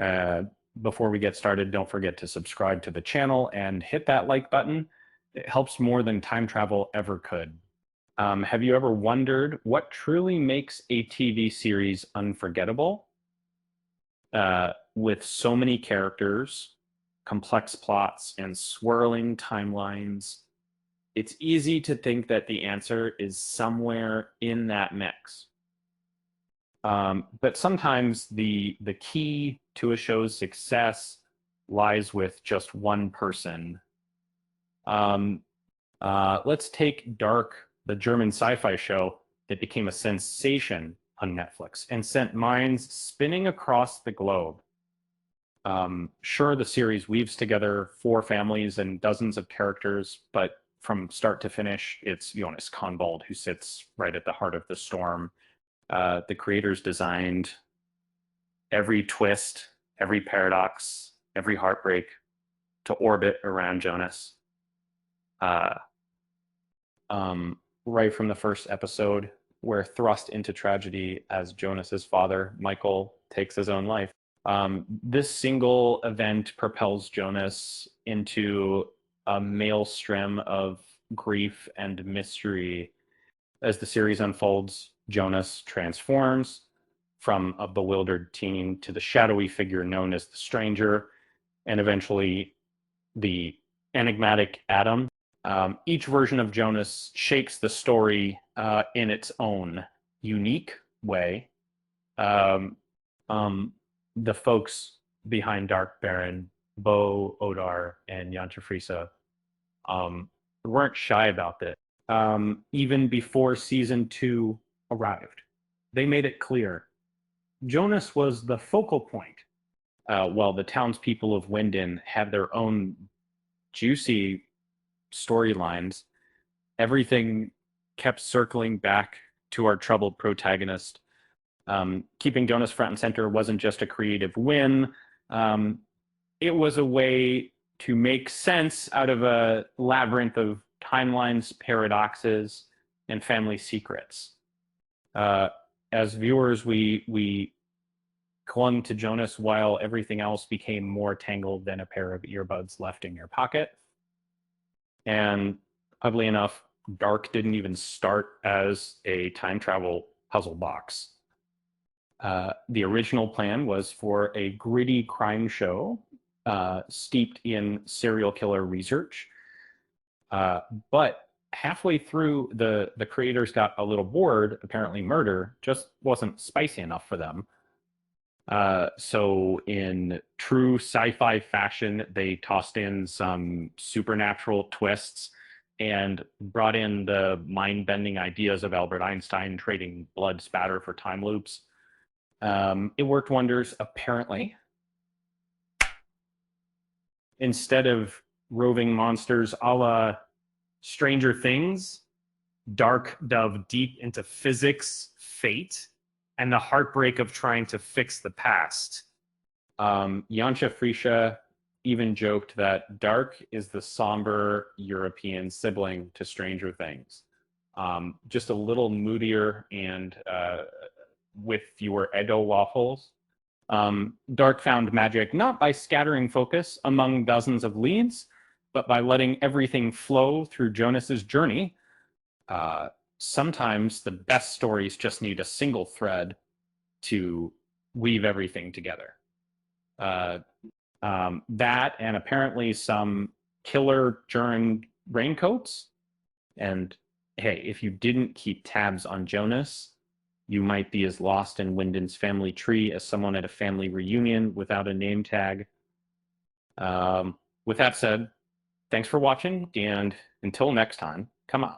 Uh, Before we get started, don't forget to subscribe to the channel and hit that like button. It helps more than time travel ever could. Have you ever wondered what truly makes a TV series unforgettable? With so many characters, complex plots, and swirling timelines, it's easy to think that the answer is somewhere in that mix. But sometimes the key to a show's success lies with just one person. Um, let's take Dark, the German sci-fi show that became a sensation on Netflix and sent minds spinning across the globe. Sure, the series weaves together four families and dozens of characters, but from start to finish, it's Jonas Conbold who sits right at the heart of the storm. The creators designed every twist, every paradox, every heartbreak to orbit around Jonas. Uh, right from the first episode, we're thrust into tragedy as Jonas's father, Michael, takes his own life. This single event propels Jonas into a maelstrom of grief and mystery. As the series unfolds, Jonas transforms from a bewildered teen to the shadowy figure known as the Stranger, and eventually the enigmatic Adam. Each version of Jonas shakes the story in its own unique way. Um, the folks behind Dark Baron, Bo Odar and Jantje Friese, weren't shy about this. Even before season 2 arrived, they made it clear Jonas was the focal point, while the townspeople of Winden had their own juicy storylines. Everything kept circling back to our troubled protagonist. Keeping Jonas front and center wasn't just a creative win. It was a way to make sense out of a labyrinth of timelines, paradoxes, and family secrets. As viewers, we clung to Jonas while everything else became more tangled than a pair of earbuds left in your pocket. And oddly enough, Dark didn't even start as a time travel puzzle box. The original plan was for a gritty crime show steeped in serial killer research. But halfway through, the creators got a little bored. Apparently, murder just wasn't spicy enough for them. So in true sci-fi fashion, they tossed in some supernatural twists and brought in the mind-bending ideas of Albert Einstein trading blood spatter for time loops. It worked wonders, apparently. Instead of roving monsters a la Stranger Things, Dark dove deep into physics, fate, and the heartbreak of trying to fix the past. Jantje Friese even joked that Dark is the somber European sibling to Stranger Things. Just a little moodier and with fewer Edo waffles. Dark found magic not by scattering focus among dozens of leads, but by letting everything flow through Jonas's journey. Sometimes the best stories just need a single thread to weave everything together. That and apparently some killer during raincoats. And hey, if you didn't keep tabs on Jonas, you might be as lost in Winden's family tree as someone at a family reunion without a name tag. With that said, thanks for watching, and until next time, come on.